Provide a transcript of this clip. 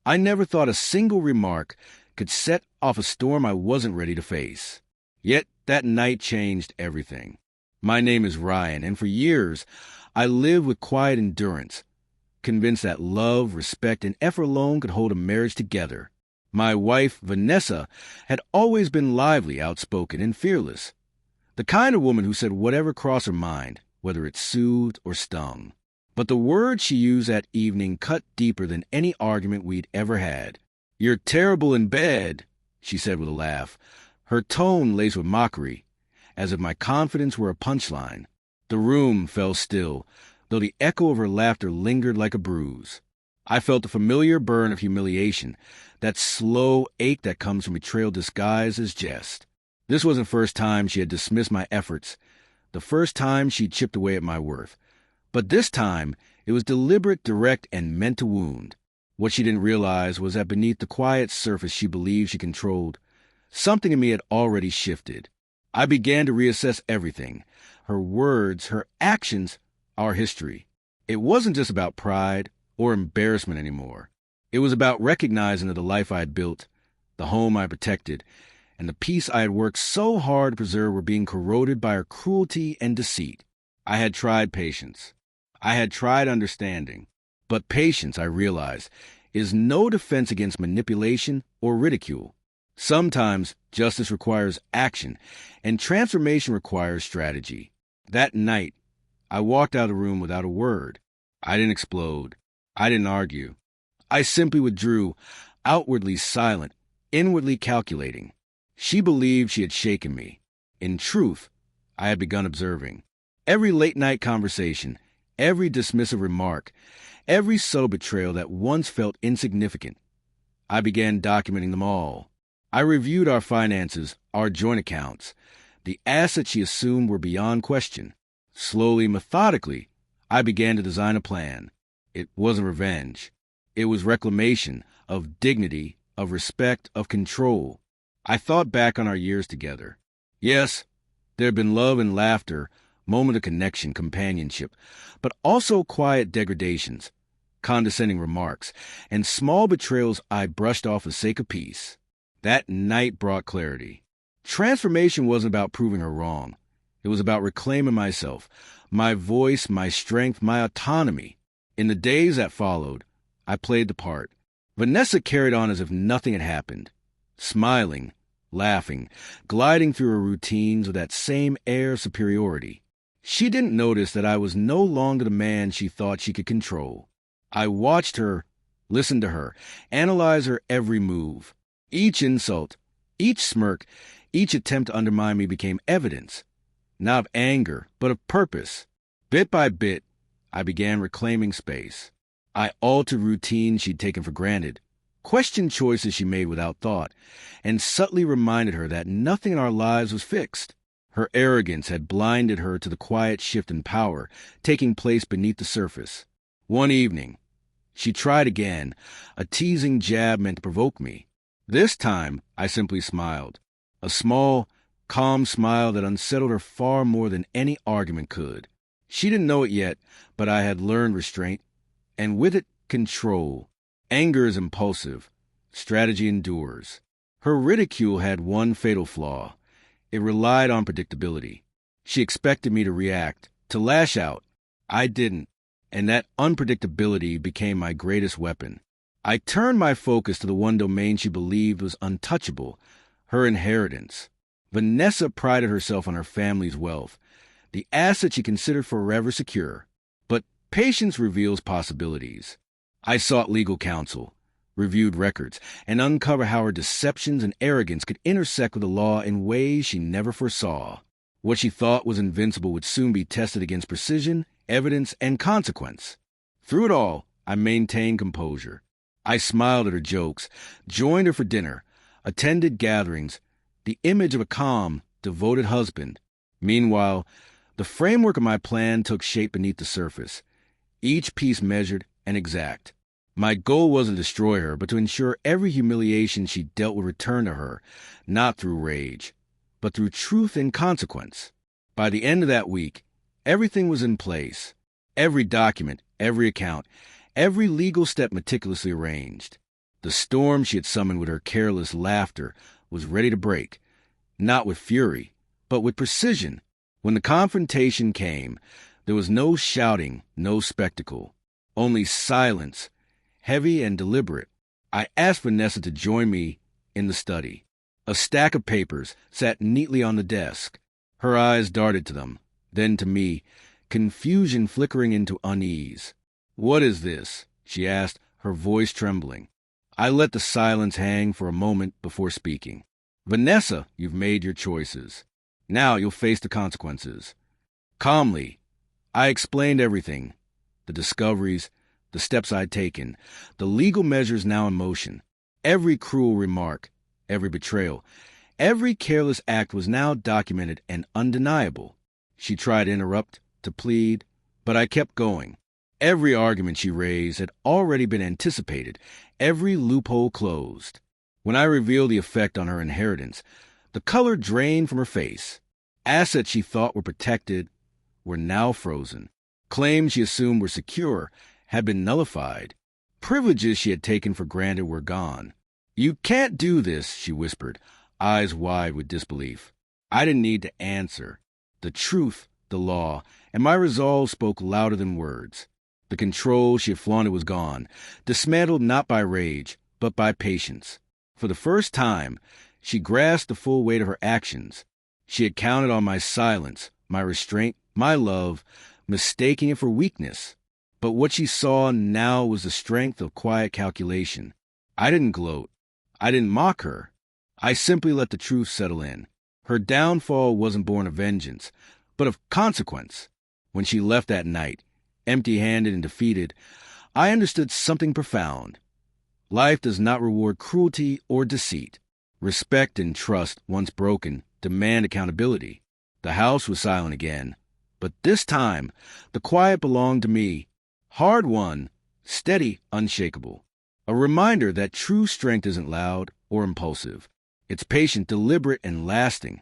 I never thought a single remark could set off a storm I wasn't ready to face. Yet that night changed everything. My name is Ryan, and for years I lived with quiet endurance, convinced that love, respect, and effort alone could hold a marriage together. My wife, Vanessa, had always been lively, outspoken, and fearless. The kind of woman who said whatever crossed her mind, whether it soothed or stung. But the words she used that evening cut deeper than any argument we'd ever had. "You're terrible in bed," she said with a laugh, her tone laced with mockery, as if my confidence were a punchline. The room fell still, though the echo of her laughter lingered like a bruise. I felt the familiar burn of humiliation, that slow ache that comes from betrayal disguised as jest. This wasn't the first time she had dismissed my efforts, the first time she'd chipped away at my worth. But this time, it was deliberate, direct, and meant to wound. What she didn't realize was that beneath the quiet surface she believed she controlled, something in me had already shifted. I began to reassess everything, her words, her actions, our history. It wasn't just about pride or embarrassment anymore. It was about recognizing that the life I had built, the home I protected, and the peace I had worked so hard to preserve were being corroded by her cruelty and deceit. I had tried patience. I had tried understanding. But patience, I realized, is no defense against manipulation or ridicule. Sometimes justice requires action, and transformation requires strategy. That night, I walked out of the room without a word. I didn't explode. I didn't argue. I simply withdrew, outwardly silent, inwardly calculating. She believed she had shaken me. In truth, I had begun observing. Every late-night conversation, every dismissive remark, every subtle betrayal that once felt insignificant, I began documenting them all. I reviewed our finances, our joint accounts. The assets she assumed were beyond question. Slowly, methodically, I began to design a plan. It wasn't revenge. It was reclamation of dignity, of respect, of control. I thought back on our years together. Yes, there had been love and laughter, moment of connection, companionship, but also quiet degradations, condescending remarks, and small betrayals I brushed off for the sake of peace. That night brought clarity. Transformation wasn't about proving her wrong. It was about reclaiming myself, my voice, my strength, my autonomy. In the days that followed, I played the part. Vanessa carried on as if nothing had happened, smiling, laughing, gliding through her routines with that same air of superiority. She didn't notice that I was no longer the man she thought she could control. I watched her, listened to her, analyzed her every move. Each insult, each smirk, each attempt to undermine me became evidence, not of anger, but of purpose. Bit by bit, I began reclaiming space. I altered routines she'd taken for granted, questioned choices she made without thought, and subtly reminded her that nothing in our lives was fixed. Her arrogance had blinded her to the quiet shift in power taking place beneath the surface. One evening, she tried again, a teasing jab meant to provoke me. This time, I simply smiled, a small, calm smile that unsettled her far more than any argument could. She didn't know it yet, but I had learned restraint, and with it, control. Anger is impulsive. Strategy endures. Her ridicule had one fatal flaw. It relied on predictability. She expected me to react, to lash out. I didn't, and that unpredictability became my greatest weapon. I turned my focus to the one domain she believed was untouchable, her inheritance. Vanessa prided herself on her family's wealth, the asset she considered forever secure. But patience reveals possibilities. I sought legal counsel, reviewed records, and uncovered how her deceptions and arrogance could intersect with the law in ways she never foresaw. What she thought was invincible would soon be tested against precision, evidence, and consequence. Through it all, I maintained composure. I smiled at her jokes, joined her for dinner, attended gatherings, the image of a calm, devoted husband. Meanwhile, the framework of my plan took shape beneath the surface, each piece measured and exact. My goal wasn't to destroy her, but to ensure every humiliation she dealt would return to her, not through rage, but through truth and consequence. By the end of that week, everything was in place. Every document, every account, every legal step meticulously arranged. The storm she had summoned with her careless laughter was ready to break, not with fury, but with precision. When the confrontation came, there was no shouting, no spectacle, only silence, heavy and deliberate. I asked Vanessa to join me in the study. A stack of papers sat neatly on the desk. Her eyes darted to them, then to me, confusion flickering into unease. "What is this?" she asked, her voice trembling. I let the silence hang for a moment before speaking. "Vanessa, you've made your choices. Now you'll face the consequences." Calmly, I explained everything, the discoveries, the steps I'd taken, the legal measures now in motion. Every cruel remark, every betrayal, every careless act was now documented and undeniable. She tried to interrupt, to plead, but I kept going. Every argument she raised had already been anticipated, every loophole closed. When I revealed the effect on her inheritance, the color drained from her face. Assets she thought were protected were now frozen. Claims she assumed were secure had been nullified. Privileges she had taken for granted were gone. "You can't do this," she whispered, eyes wide with disbelief. I didn't need to answer. The truth, the law, and my resolve spoke louder than words. The control she had flaunted was gone, dismantled not by rage, but by patience. For the first time, she grasped the full weight of her actions. She had counted on my silence, my restraint, my love, mistaking it for weakness. But what she saw now was the strength of quiet calculation. I didn't gloat. I didn't mock her. I simply let the truth settle in. Her downfall wasn't born of vengeance, but of consequence. When she left that night, empty-handed and defeated, I understood something profound. Life does not reward cruelty or deceit. Respect and trust, once broken, demand accountability. The house was silent again, but this time the quiet belonged to me. Hard-won, steady, unshakable. A reminder that true strength isn't loud or impulsive. It's patient, deliberate, and lasting.